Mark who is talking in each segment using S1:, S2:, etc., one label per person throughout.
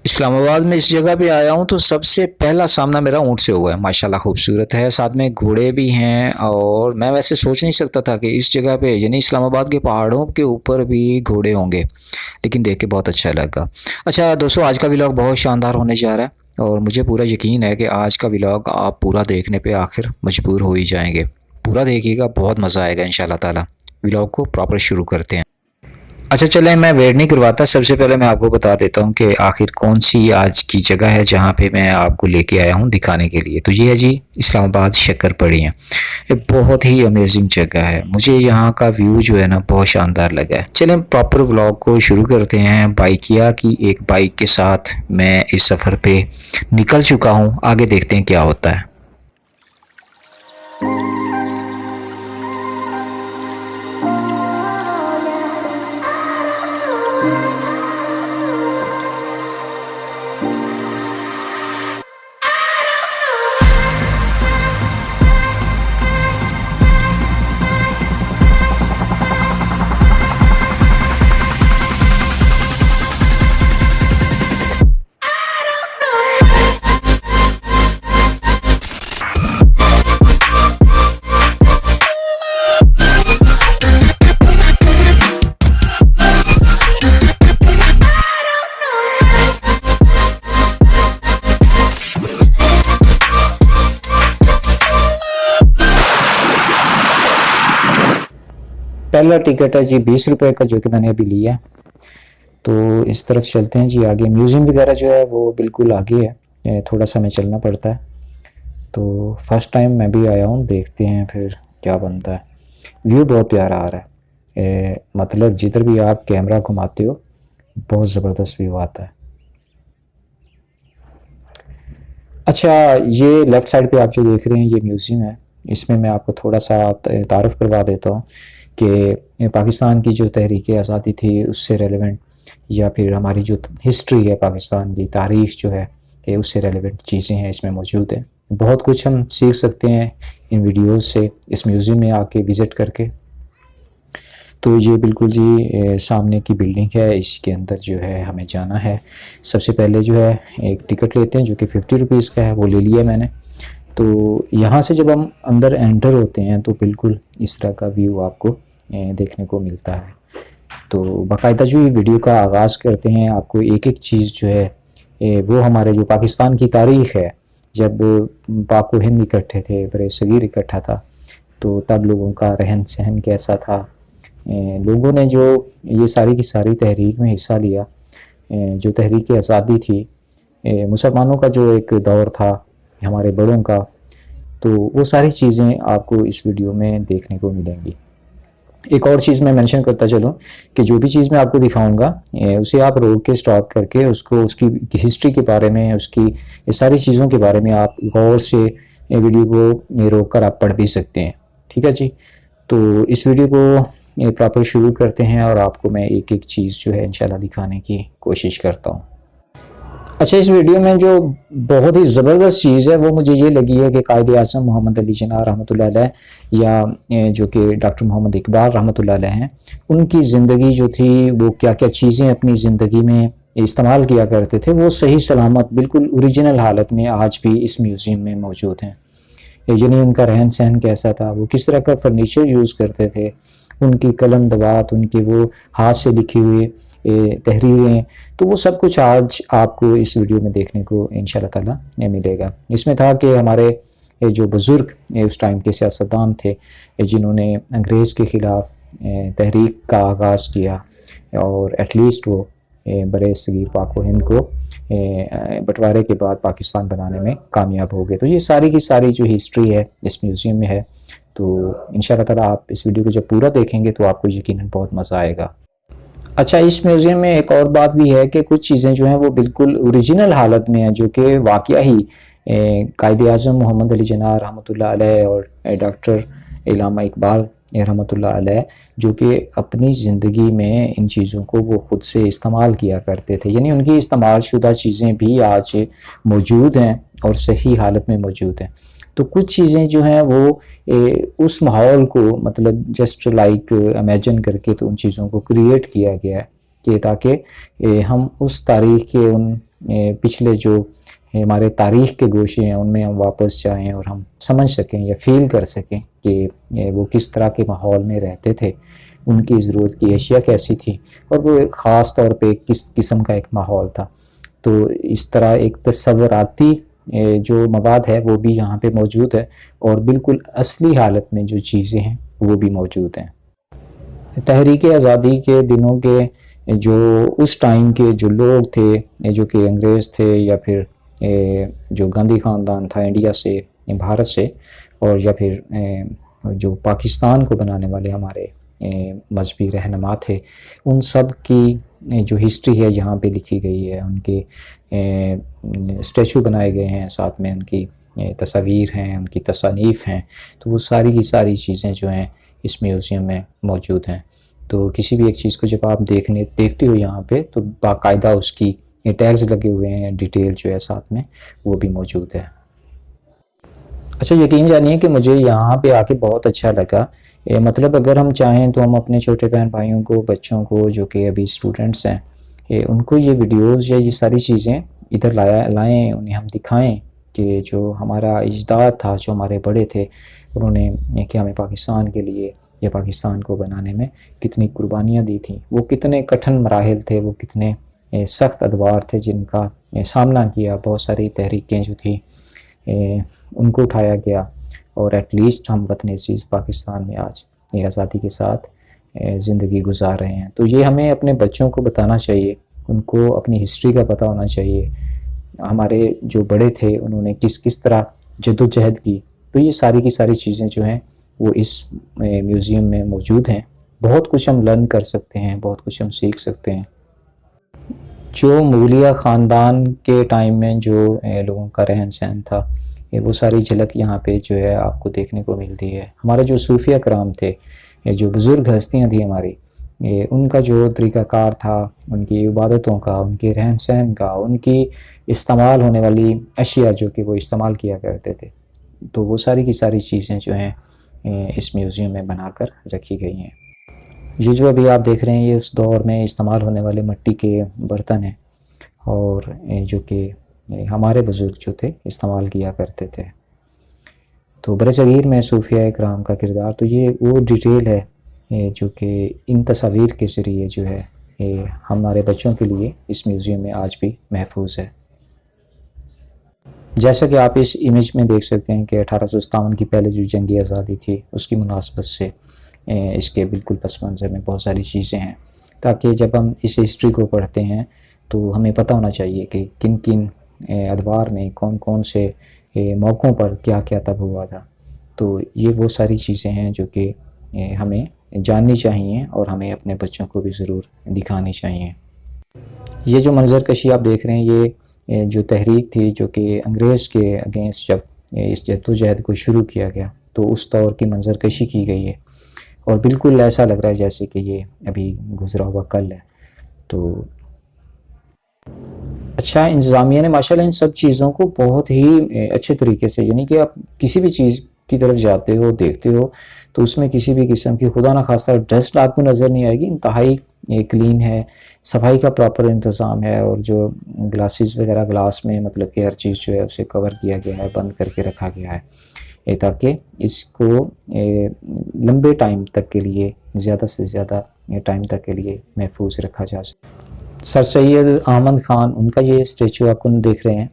S1: इस्लामाबाद में इस जगह पे आया हूँ तो सबसे पहला सामना मेरा ऊँट से हुआ है। माशाल्लाह खूबसूरत है, साथ में घोड़े भी हैं और मैं वैसे सोच नहीं सकता था कि इस जगह पे यानी इस्लामाबाद के पहाड़ों के ऊपर भी घोड़े होंगे, लेकिन देख के बहुत अच्छा लगा। अच्छा दोस्तों, आज का व्लॉग बहुत शानदार होने जा रहा है और मुझे पूरा यकीन है कि आज का व्लॉग आप पूरा देखने पे आखिर मजबूर हो ही जाएंगे। पूरा देखिएगा, बहुत मज़ा आएगा इंशाल्लाह ताला। व्लॉग को प्रॉपर शुरू करते हैं। अच्छा चलें, मैं वेट नहीं करवाता, सबसे पहले मैं आपको बता देता हूँ कि आखिर कौन सी आज की जगह है जहाँ पे मैं आपको लेके आया हूँ दिखाने के लिए। तो ये है जी इस्लामाबाद शक्करपड़ियाँ। ये बहुत ही अमेजिंग जगह है, मुझे यहाँ का व्यू जो है ना बहुत शानदार लगा है। चलें प्रॉपर व्लॉग को शुरू करते हैं। बाइकिया की एक बाइक के साथ मैं इस सफ़र पे निकल चुका हूँ, आगे देखते हैं क्या होता है। पहला टिकट है जी 20 रुपए का, जो कि मैंने अभी लिया है। तो इस तरफ चलते हैं जी आगे। म्यूज़ियम वगैरह जो है वो बिल्कुल आगे है, थोड़ा सा हमें चलना पड़ता है। तो फर्स्ट टाइम मैं भी आया हूँ, देखते हैं फिर क्या बनता है। व्यू बहुत प्यारा आ रहा है, मतलब जिधर भी आप कैमरा घुमाते हो बहुत ज़बरदस्त व्यू आता है। अच्छा, ये लेफ़्ट साइड पे आप जो देख रहे हैं ये म्यूज़ियम है। इसमें मैं आपको थोड़ा सा तारुफ़ करवा देता हूँ कि पाकिस्तान की जो तहरीक आज़ादी थी उससे रेलेवेंट, या फिर हमारी जो हिस्ट्री है पाकिस्तान की तारीख़ जो है उससे रेलेवेंट चीज़ें हैं इसमें मौजूद हैं। बहुत कुछ हम सीख सकते हैं इन वीडियोज़ से, इस म्यूज़ियम में आके विज़िट करके। तो ये बिल्कुल जी सामने की बिल्डिंग है, इसके अंदर जो है हमें जाना है। सबसे पहले जो है एक टिकट लेते हैं जो कि 50 रुपीज़ का है, वो ले लिया मैंने। तो यहाँ से जब हम अंदर एंटर होते हैं तो बिल्कुल इस तरह का व्यू आपको देखने को मिलता है। तो बाकायदा जो ये वीडियो का आगाज़ करते हैं, आपको एक एक चीज़ जो है वो हमारे जो पाकिस्तान की तारीख़ है, जब पाक व हिंद इकट्ठे थे, बरे सगीर इकट्ठा था, तो तब लोगों का रहन सहन कैसा था, लोगों ने जो ये सारी की सारी तहरीक में हिस्सा लिया, जो तहरीक आज़ादी थी, मुसलमानों का जो एक दौर था, हमारे बड़ों का, तो वो सारी चीज़ें आपको इस वीडियो में देखने को मिलेंगी। एक और चीज़ मैं मेंशन करता चलूँ कि जो भी चीज़ मैं आपको दिखाऊंगा उसे आप रोक के स्टॉप करके उसको उसकी हिस्ट्री के बारे में, उसकी ये सारी चीज़ों के बारे में आप गौर से वीडियो को रोक कर आप पढ़ भी सकते हैं। ठीक है जी, तो इस वीडियो को प्रॉपर शुरू करते हैं और आपको मैं एक एक चीज़ जो है इंशाल्लाह दिखाने की कोशिश करता हूँ। अच्छा, इस वीडियो में जो बहुत ही ज़बरदस्त चीज़ है वो मुझे ये लगी है कि कायद आज़म मोहम्मद अली जिन्ना रहमतुल्लाह अलैह, या जो कि डॉक्टर मोहम्मद इकबाल रहमतुल्लाह अलैह हैं, उनकी ज़िंदगी जो थी वो क्या क्या चीज़ें अपनी ज़िंदगी में इस्तेमाल किया करते थे, वो सही सलामत बिल्कुल ओरिजिनल हालत में आज भी इस म्यूज़ियम में मौजूद हैं। यानी उनका रहन सहन कैसा था, वो किस तरह का फर्नीचर यूज़ करते थे, उनकी कलम दवात, उनके वो हाथ से लिखी हुई तहरीरें, तो वो सब कुछ आज आपको इस वीडियो में देखने को इंशाल्लाह ताला मिलेगा। इसमें था कि हमारे जो बुज़ुर्ग उस टाइम के सियासतदान थे जिन्होंने अंग्रेज़ के ख़िलाफ़ तहरीक का आगाज़ किया और एटलीस्ट वो बरे सगीर पाक व हिंद को बंटवारे के बाद पाकिस्तान बनाने में कामयाब हो गए। तो ये सारी की सारी जो हिस्ट्री है इस म्यूज़ियम में है। तो इंशाल्लाह ताला आप इस वीडियो को जब पूरा देखेंगे तो आपको यकीनन बहुत मज़ा आएगा। अच्छा, इस म्यूज़ियम में एक और बात भी है कि कुछ चीज़ें जो हैं वो बिल्कुल ओरिजिनल हालत में हैं, जो कि वाक़या ही कायद आज़म मोहम्मद अली जिन्ना रहमतुल्लाह अलैह और डॉक्टर इल्लामा इकबाल रहमतुल्लाह अलैह, जो कि अपनी ज़िंदगी में इन चीज़ों को वो ख़ुद से इस्तेमाल किया करते थे। यानी उनकी इस्तेमाल शुदा चीज़ें भी आज मौजूद हैं और सही हालत में मौजूद हैं। तो कुछ चीज़ें जो हैं वो उस माहौल को मतलब जस्ट लाइक इमेजिन करके तो उन चीज़ों को क्रिएट किया गया है कि ताकि हम उस तारीख़ के उन पिछले जो हमारे तारीख़ के गोशे हैं उनमें हम वापस जाएं और हम समझ सकें या फील कर सकें कि वो किस तरह के माहौल में रहते थे, उनकी ज़रूरत की अशिया कैसी थी और वो ख़ास तौर पे किस किस्म का एक माहौल था। तो इस तरह एक तस्वुराती जो मवाद है वो भी यहाँ पे मौजूद है और बिल्कुल असली हालत में जो चीज़ें हैं वो भी मौजूद हैं। तहरीक आज़ादी के दिनों के जो उस टाइम के जो लोग थे, जो कि अंग्रेज़ थे या फिर जो गांधी ख़ानदान था इंडिया से, भारत से, और या फिर जो पाकिस्तान को बनाने वाले हमारे मजहबी रहनुमा थे, उन सब की जो हिस्ट्री है यहाँ पे लिखी गई है। उनके स्टैचू बनाए गए हैं, साथ में उनकी तस्वीर हैं, उनकी तसानीफ़ हैं। तो वो सारी की सारी चीज़ें जो हैं इस म्यूज़ियम में मौजूद हैं। तो किसी भी एक चीज़ को जब आप देखते हो यहाँ पे, तो बाकायदा उसकी टैग्स लगे हुए हैं, डिटेल जो है साथ में वो भी मौजूद है। अच्छा, यकीन जानिए कि मुझे यहाँ पे आके बहुत अच्छा लगा। मतलब अगर हम चाहें तो हम अपने छोटे बहन भाइयों को, बच्चों को जो कि अभी स्टूडेंट्स हैं, उनको ये वीडियोज़ या ये सारी चीज़ें इधर लाएँ, उन्हें हम दिखाएँ कि जो हमारा इजदाद था, जो हमारे बड़े थे, उन्होंने कि हमें पाकिस्तान के लिए या पाकिस्तान को बनाने में कितनी कुर्बानियाँ दी थी, वो कितने कठिन मराहिल थे, वो कितने सख्त अदवार थे जिनका सामना किया। बहुत सारी तहरीकें जो थी उनको उठाया गया और एटलीस्ट हम वतन अज़ीज़ पाकिस्तान में आज आज़ादी के साथ ज़िंदगी गुजार रहे हैं। तो ये हमें अपने बच्चों को बताना चाहिए, उनको अपनी हिस्ट्री का पता होना चाहिए, हमारे जो बड़े थे उन्होंने किस किस तरह जद्दोजहद की। तो ये सारी की सारी चीज़ें जो हैं वो इस म्यूज़ियम में मौजूद हैं। बहुत कुछ हम लर्न कर सकते हैं, बहुत कुछ हम सीख सकते हैं। जो मुगलिया ख़ानदान के टाइम में जो लोगों का रहन सहन था, वो सारी झलक यहाँ पे जो है आपको देखने को मिलती है। हमारे जो सूफिया कराम थे, जो बुज़ुर्ग हस्तियाँ थी हमारी, उनका जो तरीक़ाकार था, उनकी इबादतों का, उनके रहन सहन का, उनकी इस्तेमाल होने वाली अशिया जो कि वो इस्तेमाल किया करते थे, तो वो सारी की सारी चीज़ें जो हैं इस म्यूज़ियम में बनाकर रखी गई हैं। ये जो अभी आप देख रहे हैं ये उस दौर में इस्तेमाल होने वाले मिट्टी के बर्तन हैं और जो कि हमारे बुज़ुर्ग जो थे इस्तेमाल किया करते थे। तो बरसगीर में सूफिया इकराम का किरदार, तो ये वो डिटेल है जो कि इन तस्वीर के ज़रिए जो है हमारे बच्चों के लिए इस म्यूज़ियम में आज भी महफूज है। जैसा कि आप इस इमेज में देख सकते हैं कि 1857 की पहले जो जंगी आज़ादी थी उसकी मुनासबत से इसके बिल्कुल पस मंज़र में बहुत सारी चीज़ें हैं, ताकि जब हम इस हिस्ट्री को पढ़ते हैं तो हमें पता होना चाहिए कि किन किन अदवार में कौन कौन से मौक़ों पर क्या क्या तब हुआ था। तो ये वो सारी चीज़ें हैं जो कि हमें जाननी चाहिए और हमें अपने बच्चों को भी ज़रूर दिखानी चाहिए। ये जो मंज़रकशी आप देख रहे हैं ये जो तहरीक थी जो कि अंग्रेज़ के अगेंस्ट जब इस जद्दोजहद को शुरू किया गया, तो उस दौर की मंज़रकशी की गई है और बिल्कुल ऐसा लग रहा है जैसे कि ये अभी गुज़रा हुआ कल है। तो अच्छा, इंतज़ामिया ने माशाल्लाह इन सब चीज़ों को बहुत ही अच्छे तरीके से, यानी कि आप किसी भी चीज़ की तरफ जाते हो, देखते हो, तो उसमें किसी भी किस्म की खुदा ना खास्ता डस्ट आपको नज़र नहीं आएगी। इंतहाई क्लीन है, सफाई का प्रॉपर इंतज़ाम है और जो ग्लासेस वगैरह, ग्लास में मतलब कि हर चीज़ जो है उसे कवर किया गया है, बंद करके रखा गया है ताकि इसको लंबे टाइम तक के लिए, ज़्यादा से ज़्यादा टाइम तक के लिए महफूज रखा जा सके। सर सैयद अहमद ख़ान, उनका ये स्टैचू आप देख रहे हैं,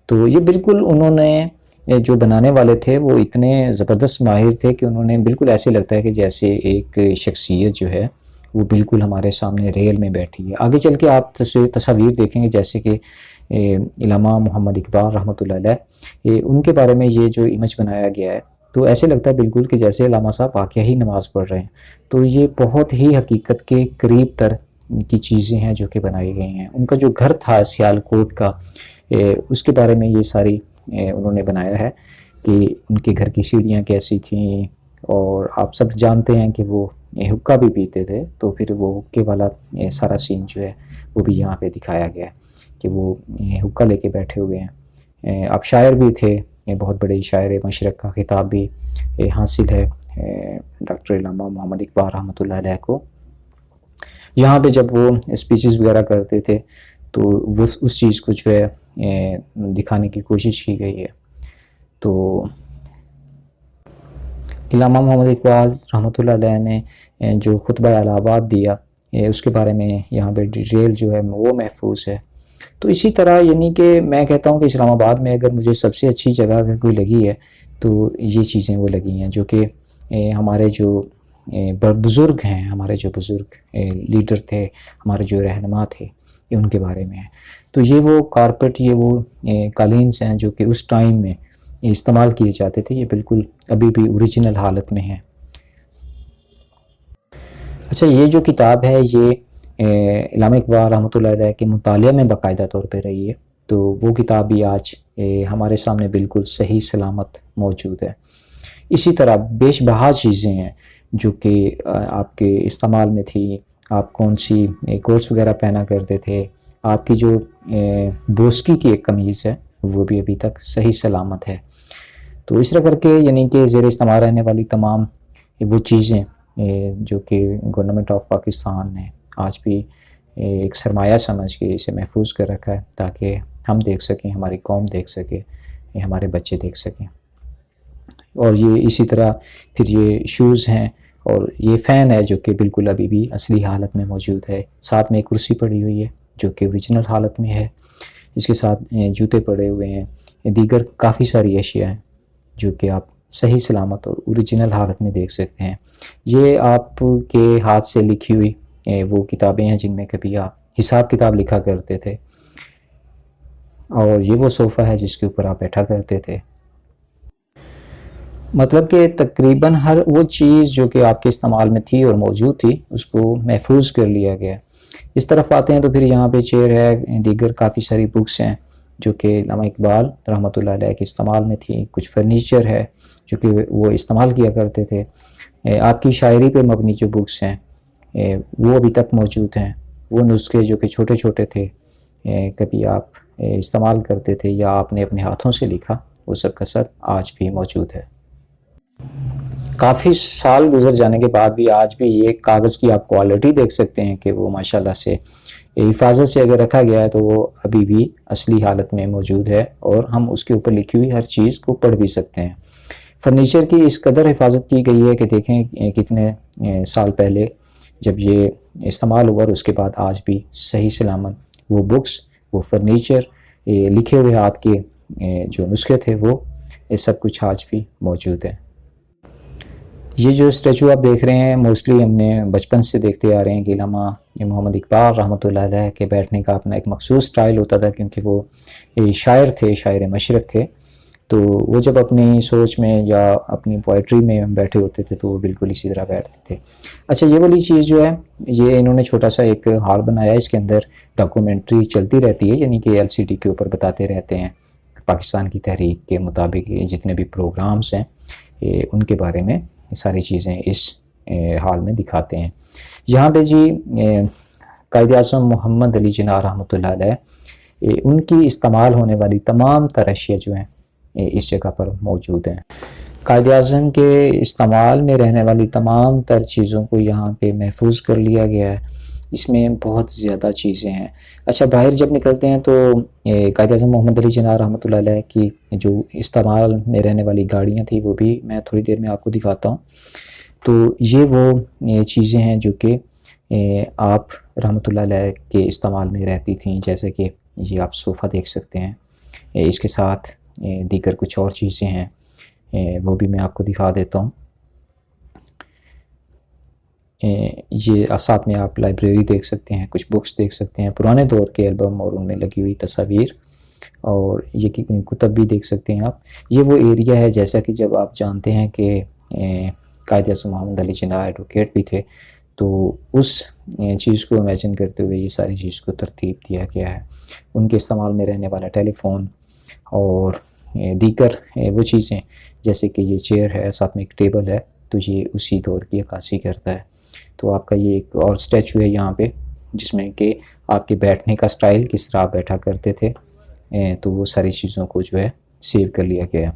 S1: तो ये बिल्कुल उन्होंने जो बनाने वाले थे वो इतने ज़बरदस्त माहिर थे कि उन्होंने बिल्कुल ऐसे लगता है कि जैसे एक शख्सियत जो है वो बिल्कुल हमारे सामने रेल में बैठी है। आगे चल के आप तस्वीर देखेंगे जैसे कि इलामा मोहम्मद इकबाल रहमतुल्लाह अलैह, उनके बारे में ये जो इमेज बनाया गया है, तो ऐसे लगता है बिल्कुल कि जैसे इलामा साहब वाक़ई ही नमाज़ पढ़ रहे हैं। तो ये बहुत ही हकीकत के करीब तर की चीज़ें हैं जो कि बनाई गई हैं। उनका जो घर था सियालकोट का, उसके बारे में ये सारी उन्होंने बनाया है कि उनके घर की सीढ़ियाँ कैसी थीं, और आप सब जानते हैं कि वो हुक्का भी पीते थे, तो फिर वो हुक्के वाला सारा सीन जो है वो भी यहाँ पे दिखाया गया है कि वो हुक्का लेके बैठे हुए हैं। अब शायर भी थे, बहुत बड़े शायर, मशरक़ का खिताब भी हासिल है डॉक्टर इलामा मोहम्मद इकबाल रहमतुल्लाह अलैह को। यहाँ पे जब वो स्पीचेस वगैरह करते थे तो वो उस चीज़ को जो है दिखाने की कोशिश की गई है। तो इल्लामा मोहम्मद इकबाल रहमतुल्लाह अलैह ने जो खुतबा इलाहाबाद दिया, उसके बारे में यहाँ पे डिटेल जो है वो महफूज है। तो इसी तरह यानी कि मैं कहता हूँ कि इस्लामाबाद में अगर मुझे सबसे अच्छी जगह अगर कोई लगी है तो ये चीज़ें वो लगी हैं, जो कि हमारे जो बुज़ुर्ग हैं, हमारे जो बुज़ुर्ग लीडर थे, हमारे जो रहनुमा थे, ये उनके बारे में है। तो ये वो कारपेट, ये वो कालीन्स हैं जो कि उस टाइम में इस्तेमाल किए जाते थे, ये बिल्कुल अभी भी ओरिजिनल हालत में है। अच्छा, ये जो किताब है ये इल्लामा इकबाल रहमतुल्लाह अलैह के मुतालिया में बाकायदा तौर पे रही है। तो वो किताब भी आज हमारे सामने बिल्कुल सही सलामत मौजूद है। इसी तरह बेशबहा चीज़ें हैं जो कि आपके इस्तेमाल में थी। आप कौन सी कोर्स वगैरह पहना करते थे, आपकी जो बोस्की की एक कमीज़ है वो भी अभी तक सही सलामत है। तो इस तरह करके यानी कि ज़ेर इस्तेमाल रहने वाली तमाम वो चीज़ें जो कि गवर्नमेंट ऑफ पाकिस्तान ने आज भी एक सरमाया समझ के इसे महफूज कर रखा है, ताकि हम देख सकें, हमारी कौम देख सके, हमारे बच्चे देख सकें। और ये इसी तरह फिर ये शूज़ हैं और ये फ़ैन है जो कि बिल्कुल अभी भी असली हालत में मौजूद है। साथ में एक कुर्सी पड़ी हुई है जो कि ओरिजिनल हालत में है। इसके साथ जूते पड़े हुए हैं, दीगर काफ़ी सारी अशिया हैं जो कि आप सही सलामत और ओरिजिनल हालत में देख सकते हैं। ये आपके हाथ से लिखी हुई वो किताबें हैं जिनमें कभी आप हिसाब किताब लिखा करते थे, और ये वो सोफ़ा है जिसके ऊपर आप बैठा करते थे। मतलब कि तकरीबन हर वो चीज़ जो कि आपके इस्तेमाल में थी और मौजूद थी उसको महफूज कर लिया गया। इस तरफ आते हैं तो फिर यहाँ पे चेयर है, दीगर काफ़ी सारी बुक्स हैं जो कि इल्लामा इकबाल रहमतुल्लाह अलैह के इस्तेमाल में थी। कुछ फर्नीचर है जो कि वो इस्तेमाल किया करते थे। आपकी शायरी पे मबनी जो बुक्स हैं वो अभी तक मौजूद हैं। वो नुस्खे जो कि छोटे छोटे थे, कभी आप इस्तेमाल करते थे या आपने अपने हाथों से लिखा, वो सब का सब आज भी मौजूद है। काफ़ी साल गुजर जाने के बाद भी आज भी ये कागज़ की आप क्वालिटी देख सकते हैं कि वो माशाल्लाह से हिफाजत से अगर रखा गया है तो वो अभी भी असली हालत में मौजूद है, और हम उसके ऊपर लिखी हुई हर चीज़ को पढ़ भी सकते हैं। फर्नीचर की इस कदर हिफाजत की गई है कि देखें कितने साल पहले जब ये इस्तेमाल हुआ और उसके बाद आज भी सही सलामत वो बुक्स, वो फर्नीचर, लिखे हुए हाथ के जो नुस्खे थे, वो ये सब कुछ आज भी मौजूद है। ये जो स्टैचू आप देख रहे हैं मोस्टली हमने बचपन से देखते आ रहे हैं कि इल्लामा मोहम्मद इकबाल रहमतुल्लाह अलैह के बैठने का अपना एक मखसूस स्टाइल होता था, क्योंकि वो शायर थे, शायर मशरक़ थे। तो वो जब अपनी सोच में या अपनी पोइट्री में बैठे होते थे तो वो बिल्कुल इसी तरह बैठते थे। अच्छा, ये वाली चीज़ जो है ये इन्होंने छोटा सा एक हॉल बनाया है, इसके अंदर डॉक्यूमेंट्री चलती रहती है, यानी कि LCD के ऊपर बताते रहते हैं पाकिस्तान की तहरीक के मुताबिक जितने भी प्रोग्राम्स हैं उनके बारे में सारी चीज़ें इस हाल में दिखाते हैं। यहाँ पे जी कायद-ए-आज़म मोहम्मद अली जिन्ना रहमतुल्लाह अलैह उनकी इस्तेमाल होने वाली तमाम तरह अशिया जो हैं इस जगह पर मौजूद हैं। कायद-ए-आज़म के इस्तेमाल में रहने वाली तमाम तर चीज़ों को यहाँ पे महफूज कर लिया गया है। इसमें बहुत ज़्यादा चीज़ें हैं। अच्छा, बाहर जब निकलते हैं तो कायद-ए-आज़म मोहम्मद अली जिन्ना रहमतुल्लाह अलैह की जो इस्तेमाल में रहने वाली गाड़ियाँ थी वो भी मैं थोड़ी देर में आपको दिखाता हूँ। तो ये वो चीज़ें हैं जो कि आप रहमतुल्लाह अलैह के इस्तेमाल में रहती थी, जैसे कि ये आप सोफ़ा देख सकते हैं। इसके साथ दीगर कुछ और चीज़ें हैं, वो भी मैं आपको दिखा देता हूँ। ये साथ में आप लाइब्रेरी देख सकते हैं, कुछ बुक्स देख सकते हैं, पुराने दौर के एल्बम और उनमें लगी हुई तस्वीर, और ये कुतुब भी देख सकते हैं आप। ये वो एरिया है, जैसा कि जब आप जानते हैं कि कायद-ए-आज़म मोहम्मद अली जिन्ना एडवोकेट भी थे, तो उस चीज़ को इमेजिन करते हुए ये सारी चीज़ को तरतीब दिया गया है। उनके इस्तेमाल में रहने वाला टेलीफोन और दीगर वो चीज़ें, जैसे कि ये चेयर है, साथ में एक टेबल है, तो ये उसी दौर की अक्कासी करता है। तो आपका ये एक और स्टैचू है यहाँ पे, जिसमें कि आपके बैठने का स्टाइल, किस तरह आप बैठा करते थे, तो वो सारी चीज़ों को जो है सेव कर लिया गया।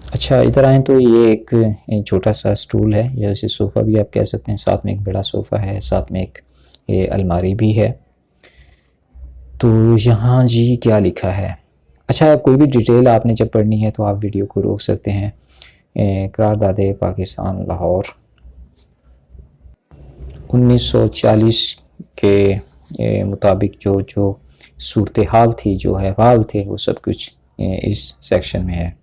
S1: अच्छा, इधर आएँ तो ये एक छोटा सा स्टूल है, या इसे सोफ़ा भी आप कह सकते हैं। साथ में एक बड़ा सोफ़ा है, साथ में एक अलमारी भी है। तो यहाँ जी क्या लिखा है। अच्छा, कोई भी डिटेल आपने जब पढ़नी है तो आप वीडियो को रोक सकते हैं। करारदाद पाकिस्तान लाहौर 1940 के मुताबिक जो जो सूरत हाल थी, जो अहवाल थे, वो सब कुछ इस सेक्शन में है।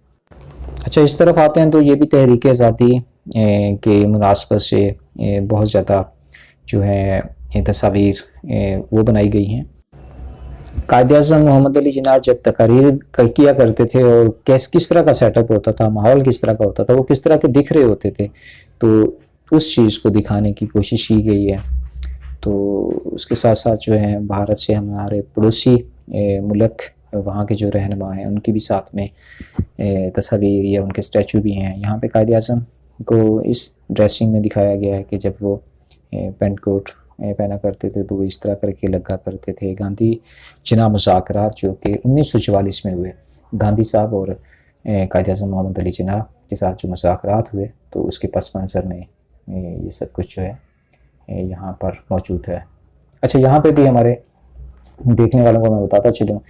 S1: अच्छा, इस तरफ आते हैं तो ये भी तहरीक आज़ादी के मुनासबत से बहुत ज़्यादा जो है तस्वीर वो बनाई गई हैं। कायद-ए-आज़म मोहम्मद अली जिन्ना जब तकारीर किया करते थे और किस तरह का सेटअप होता था, माहौल किस तरह का होता था, वो किस तरह के दिख रहे होते थे, तो उस चीज़ को दिखाने की कोशिश की गई है। तो उसके साथ साथ जो है भारत से हमारे पड़ोसी मुल्क वहाँ के जो रहनुमा हैं उनकी भी साथ में तस्वीर या उनके स्टैचू भी हैं। यहाँ पे कायद-ए-आज़म को इस ड्रेसिंग में दिखाया गया है कि जब वो पेंट कोट पहना करते थे तो वो इस तरह करके लगा करते थे। गांधी जिन्ना मुज़ाकरात जो कि 1944 में हुए, गांधी साहब और कायद-ए-आज़म मोहम्मद अली जिन्ना के साथ जो मुज़ाकरात हुए, तो उसके पस मंज़र में ये सब कुछ जो है यहाँ पर मौजूद है। अच्छा, यहाँ पे भी हमारे देखने वालों को मैं बताता चलूँ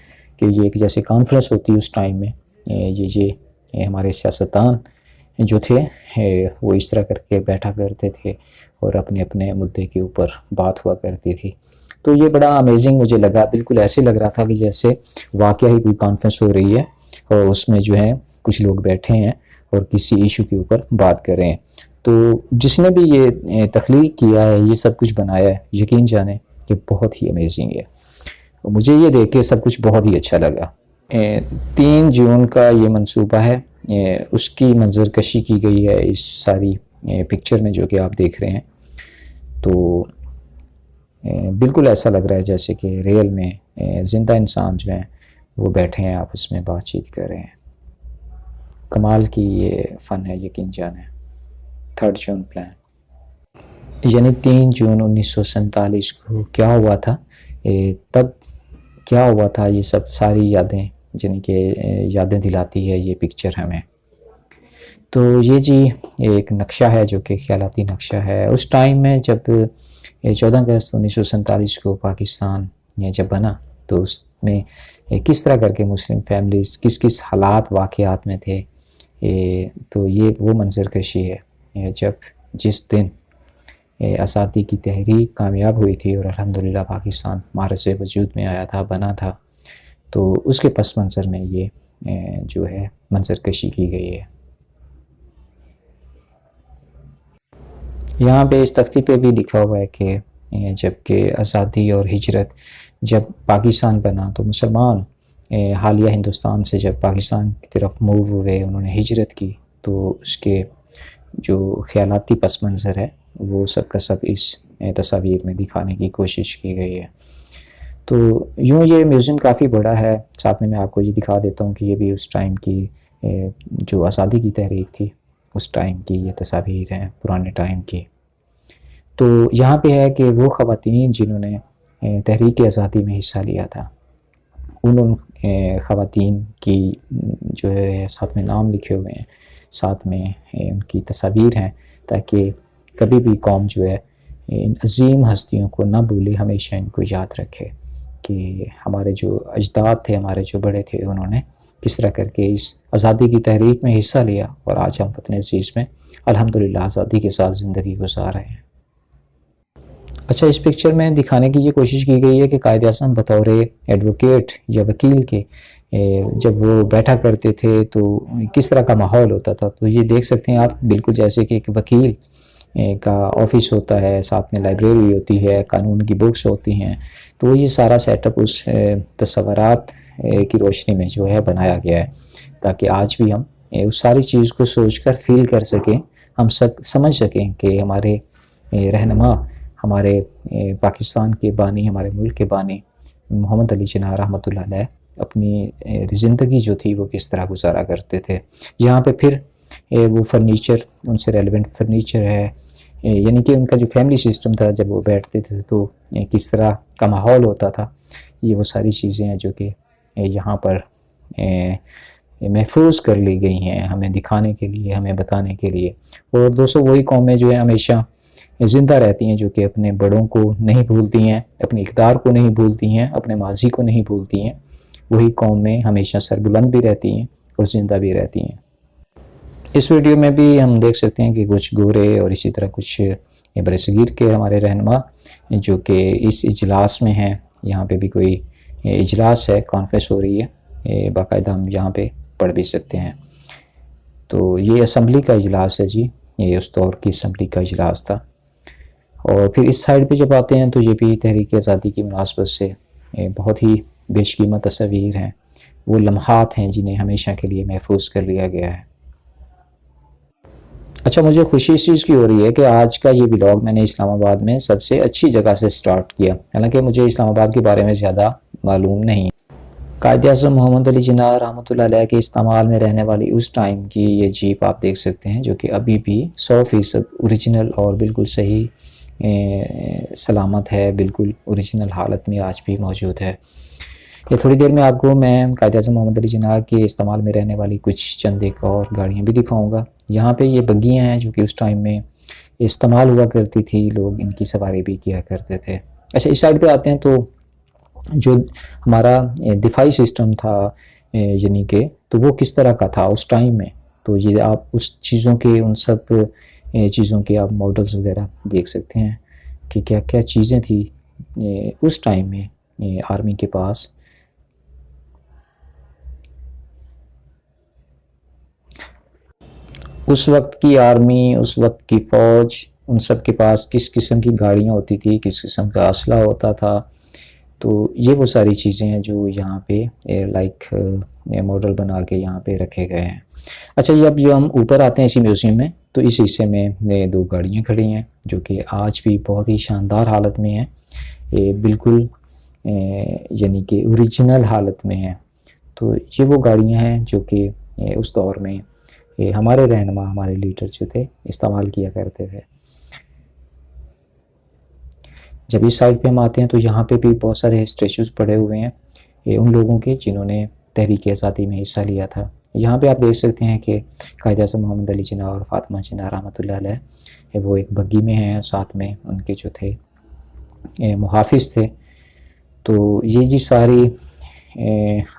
S1: कि ये एक जैसे कॉन्फ्रेंस होती है उस टाइम में, ये हमारे सियासतदान जो थे वो इस तरह करके बैठा करते थे और अपने अपने मुद्दे के ऊपर बात हुआ करती थी। तो ये बड़ा अमेजिंग मुझे लगा, बिल्कुल ऐसे लग रहा था कि जैसे वाकया ही कोई कॉन्फ्रेंस हो रही है और उसमें जो है कुछ लोग बैठे हैं और किसी इशू के ऊपर बात कर रहे हैं। तो जिसने भी ये तख्लीक किया है, ये सब कुछ बनाया है, यकीन जाने कि बहुत ही अमेजिंग है। मुझे ये देख के सब कुछ बहुत ही अच्छा लगा। 3 जून का ये मंसूबा है, उसकी मंजरकशी की गई है इस सारी पिक्चर में जो कि आप देख रहे हैं। तो बिल्कुल ऐसा लग रहा है जैसे कि रियल में ज़िंदा इंसान जो हैं वो बैठे हैं, आपस में बातचीत कर रहे हैं। कमाल की ये फ़न है, यकीन जाने। 3 जून प्लान यानी 3 जून 1947 को क्या हुआ था, तब क्या हुआ था, ये सब सारी यादें यानी कि यादें दिलाती है ये पिक्चर हमें। तो ये जी एक नक्शा है जो कि ख्यालाती नक्शा है। उस टाइम में जब 14 अगस्त 1947 को पाकिस्तान ये जब बना, तो उसमें किस तरह करके मुस्लिम फैमिलीज़ किस किस हालात वाक़यात में थे, तो ये वो मंजरकशी है जब जिस दिन आज़ादी की तहरीक कामयाब हुई थी और अल्हम्दुलिल्लाह पाकिस्तान मारज़ वजूद में आया था, बना था। तो उसके पस मंज़र में ये जो है मंजरकशी की गई है। यहाँ पे इस तख्ती पे भी लिखा हुआ है कि जबकि आज़ादी और हिजरत जब पाकिस्तान बना तो मुसलमान हालिया हिंदुस्तान से जब पाकिस्तान की तरफ मूव हुए, उन्होंने हिजरत की, तो उसके जो ख़यालाती पस मंज़र है वो सब का सब इस तस्वीर में दिखाने की कोशिश की गई है। तो यूँ ये म्यूज़ियम काफ़ी बड़ा है। साथ में मैं आपको ये दिखा देता हूँ कि ये भी उस टाइम की जो आज़ादी की तहरीक थी उस टाइम की ये तस्वीर हैं, पुराने टाइम की। तो यहाँ पे है कि वो ख़वातीन जिन्होंने तहरीक आज़ादी में हिस्सा लिया था, उन ख़वातीन की जो है साथ में नाम लिखे हुए हैं, साथ में उनकी तस्वीर हैं, ताकि कभी भी कौम जो है इन अजीम हस्तियों को ना भूले, हमेशा इनको याद रखे कि हमारे जो अजदाद थे, हमारे जो बड़े थे, उन्होंने किस तरह करके इस आज़ादी की तहरीक में हिस्सा लिया और आज हम वतन अज़ीज़ में अल्हम्दुलिल्लाह आज़ादी के साथ ज़िंदगी गुजार रहे हैं। अच्छा, इस पिक्चर में दिखाने की ये कोशिश की गई है कि कायद-ए-आज़म बतौर एडवोकेट या वकील के जब वो बैठा करते थे तो किस तरह का माहौल होता था। तो ये देख सकते हैं आप, बिल्कुल जैसे कि एक वकील का ऑफिस होता है, साथ में लाइब्रेरी होती है, कानून की बुक्स होती हैं। तो ये सारा सेटअप उस तस्वुरात की रोशनी में जो है बनाया गया है, ताकि आज भी हम उस सारी चीज़ को सोचकर फील कर सकें, हम सब समझ सकें कि हमारे रहनुमा, हमारे पाकिस्तान के बानी, हमारे मुल्क के बानी मोहम्मद अली जिन्ना रहमतुल्लाह अलैह अपनी ज़िंदगी जो थी वो किस तरह गुजारा करते थे। यहाँ पे फिर वो फर्नीचर, उनसे रेलेवेंट फर्नीचर है, यानी कि उनका जो फैमिली सिस्टम था जब वो बैठते थे तो किस तरह का माहौल होता था। ये वो सारी चीज़ें हैं जो कि यहाँ पर महफूज कर ली गई हैं हमें दिखाने के लिए, हमें बताने के लिए। और दोस्तों, वही कौमें जो है हमेशा ज़िंदा रहती हैं, जो कि अपने बड़ों को नहीं भूलती हैं, अपने इक़्तिदार को नहीं भूलती हैं, अपने माजी को नहीं भूलती हैं। वही कौम में हमेशा सरबुलंद भी रहती हैं और ज़िंदा भी रहती हैं। इस वीडियो में भी हम देख सकते हैं कि कुछ गोरे और इसी तरह कुछ बरसगीर के हमारे रहनुमा जो कि इस इजलास में हैं। यहाँ पे भी कोई इजलास है, कॉन्फ्रेंस हो रही है, बाकायदा हम यहाँ पे पढ़ भी सकते हैं। तो ये असम्बली का इजलास है जी, ये उस दौर की असम्बली का इजलास था। और फिर इस साइड पे जब आते हैं तो ये भी तहरीक आज़ादी की मुनासबत से बहुत ही बेशकीमत तस्वीर हैं, वो लम्हात हैं जिन्हें हमेशा के लिए महफूज कर लिया गया है। अच्छा, मुझे खुशी इस चीज़ की हो रही है कि आज का ये व्लॉग मैंने इस्लामाबाद में सबसे अच्छी जगह से स्टार्ट किया, हालांकि मुझे इस्लामाबाद के बारे में ज़्यादा मालूम नहीं। कायद-ए-आज़म मोहम्मद अली जिन्ना रहमतुल्लाह अलैह के इस्तेमाल में रहने वाली उस टाइम की ये जीप आप देख सकते हैं, जो कि अभी भी 100% ओरिजिनल और बिल्कुल सही सलामत है, बिल्कुल ओरिजिनल हालत में आज भी मौजूद है। ये थोड़ी देर में आपको मैं कायद-ए-आज़म मोहम्मद अली जिन्ना के इस्तेमाल में रहने वाली कुछ चंद एक और गाड़ियाँ भी दिखाऊँगा। यहाँ पे ये बग्गियाँ हैं जो कि उस टाइम में इस्तेमाल हुआ करती थी, लोग इनकी सवारी भी किया करते थे। अच्छा, इस साइड पे आते हैं तो जो हमारा दिफाई सिस्टम था यानी कि, तो वो किस तरह का था उस टाइम में। तो ये आप उस चीज़ों के, उन सब चीज़ों के आप मॉडल्स वगैरह देख सकते हैं कि क्या क्या चीज़ें थी उस टाइम में आर्मी के पास। उस वक्त की आर्मी, उस वक्त की फ़ौज, उन सब के पास किस किस्म की गाड़ियाँ होती थी, किस किस्म का असला होता था। तो ये वो सारी चीज़ें हैं जो यहाँ पे लाइक मॉडल बना के यहाँ पे रखे गए हैं। अच्छा, जब जो हम ऊपर आते हैं इसी म्यूज़ियम में, तो इस हिस्से में 2 गाड़ियाँ खड़ी हैं जो कि आज भी बहुत ही शानदार हालत में हैं, बिल्कुल यानी कि ओरिजिनल हालत में हैं। तो ये वो गाड़ियाँ हैं जो कि उस दौर में हमारे रहनुमा, हमारे लीडर जो थे इस्तेमाल किया करते थे। जब इस साइड पे हम आते हैं तो यहाँ पे भी बहुत सारे स्टैचूज़ पड़े हुए हैं ये उन लोगों के जिन्होंने तहरीक आज़ादी में हिस्सा लिया था। यहाँ पे आप देख सकते हैं कि कायद-ए-आज़म मोहम्मद अली जिन्ना और फ़ातिमा जिन्ना रहमतुल्लाह अलैह वो एक बग्गी में हैं, साथ में उनके जो थे मुहाफ़िज़ थे। तो ये जी सारी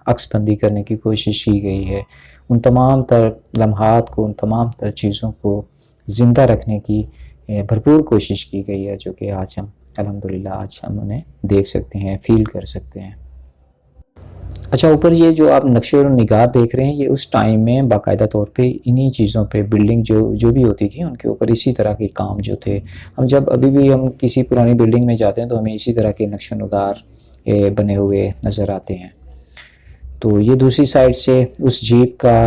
S1: अक्सबंदी करने की कोशिश की गई है, उन तमाम तर लम्हात को, उन तमाम तर चीज़ों को ज़िंदा रखने की भरपूर कोशिश की गई है, जो कि आज हम अल्हम्दुलिल्लाह आज हम उन्हें देख सकते हैं, फ़ील कर सकते हैं। अच्छा, ऊपर ये जो आप नक्शे और निगार देख रहे हैं, ये उस टाइम में बाकायदा तौर पे इन्हीं चीज़ों पे बिल्डिंग जो भी होती थी उनके ऊपर इसी तरह के काम जो थे, हम जब अभी भी हम किसी पुरानी बिल्डिंग में जाते हैं तो हमें इसी तरह के नक्शे निगार बने हुए नज़र आते हैं। तो ये दूसरी साइड से उस जीप का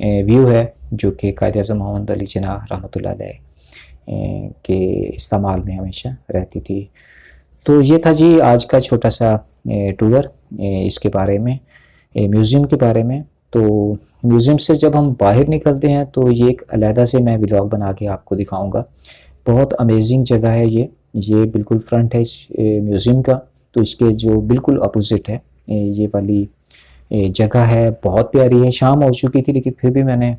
S1: व्यू है जो कि कायद-ए-आज़म मोहम्मद अली जिन्ना रहमतुल्लाह अलैह के इस्तेमाल में हमेशा रहती थी। तो ये था जी आज का छोटा सा टूर इसके बारे में, म्यूज़ियम के बारे में। तो म्यूज़ियम से जब हम बाहर निकलते हैं तो ये एक अलहदा से मैं व्लॉग बना के आपको दिखाऊंगा। बहुत अमेजिंग जगह है ये बिल्कुल फ्रंट है इस म्यूज़ियम का। तो इसके जो बिल्कुल अपोजिट है ये वाली जगह है, बहुत प्यारी है। शाम हो चुकी थी लेकिन फिर भी मैंने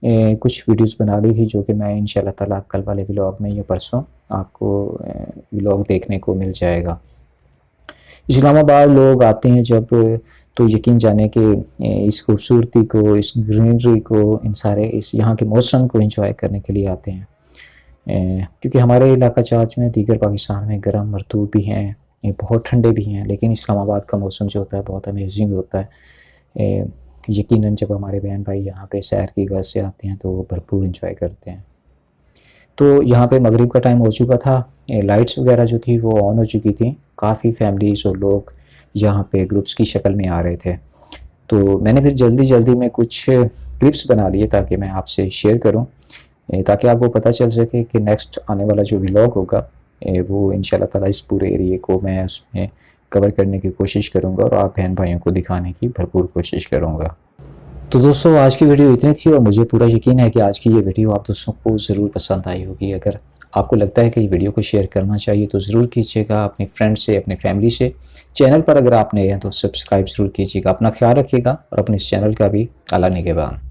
S1: कुछ वीडियोस बना ली थी जो कि मैं इंशाल्लाह ताला कल वाले व्लॉग में या परसों आपको व्लॉग देखने को मिल जाएगा। इस्लामाबाद लोग आते हैं जब, तो यकीन जाने कि इस खूबसूरती को, इस ग्रीनरी को, इन सारे इस यहाँ के मौसम को एंजॉय करने के लिए आते हैं, क्योंकि हमारे इलाका जो है दीगर पाकिस्तान में गर्म मरतूब भी हैं, ये बहुत ठंडे भी हैं, लेकिन इस्लामाबाद का मौसम जो होता है बहुत अमेजिंग होता है। यकीनन जब हमारे बहन भाई यहाँ पे सैर की गर्ज से आते हैं तो वो भरपूर इंजॉय करते हैं। तो यहाँ पे मगरिब का टाइम हो चुका था, लाइट्स वगैरह जो थी वो ऑन हो चुकी थी, काफ़ी फैमिलीज़ और लोग यहाँ पे ग्रुप्स की शक्ल में आ रहे थे। तो मैंने फिर जल्दी में कुछ क्लिप्स बना लिए ताकि मैं आपसे शेयर करूँ, ताकि आपको पता चल सके कि नेक्स्ट आने वाला जो व्लॉग होगा वो इंशाल्लाह ताला इस पूरे एरिए को मैं उसमें कवर करने की कोशिश करूँगा और आप बहन भाइयों को दिखाने की भरपूर कोशिश करूँगा। तो दोस्तों आज की वीडियो इतनी थी और मुझे पूरा यकीन है कि आज की ये वीडियो आप दोस्तों को ज़रूर पसंद आई होगी। अगर आपको लगता है कि ये वीडियो को शेयर करना चाहिए तो ज़रूर कीजिएगा अपने फ्रेंड से, अपने फैमिली से। चैनल पर अगर आप नए हैं तो सब्सक्राइब ज़रूर कीजिएगा। अपना ख्याल रखिएगा और अपने इस चैनल का भी आला निगहबान।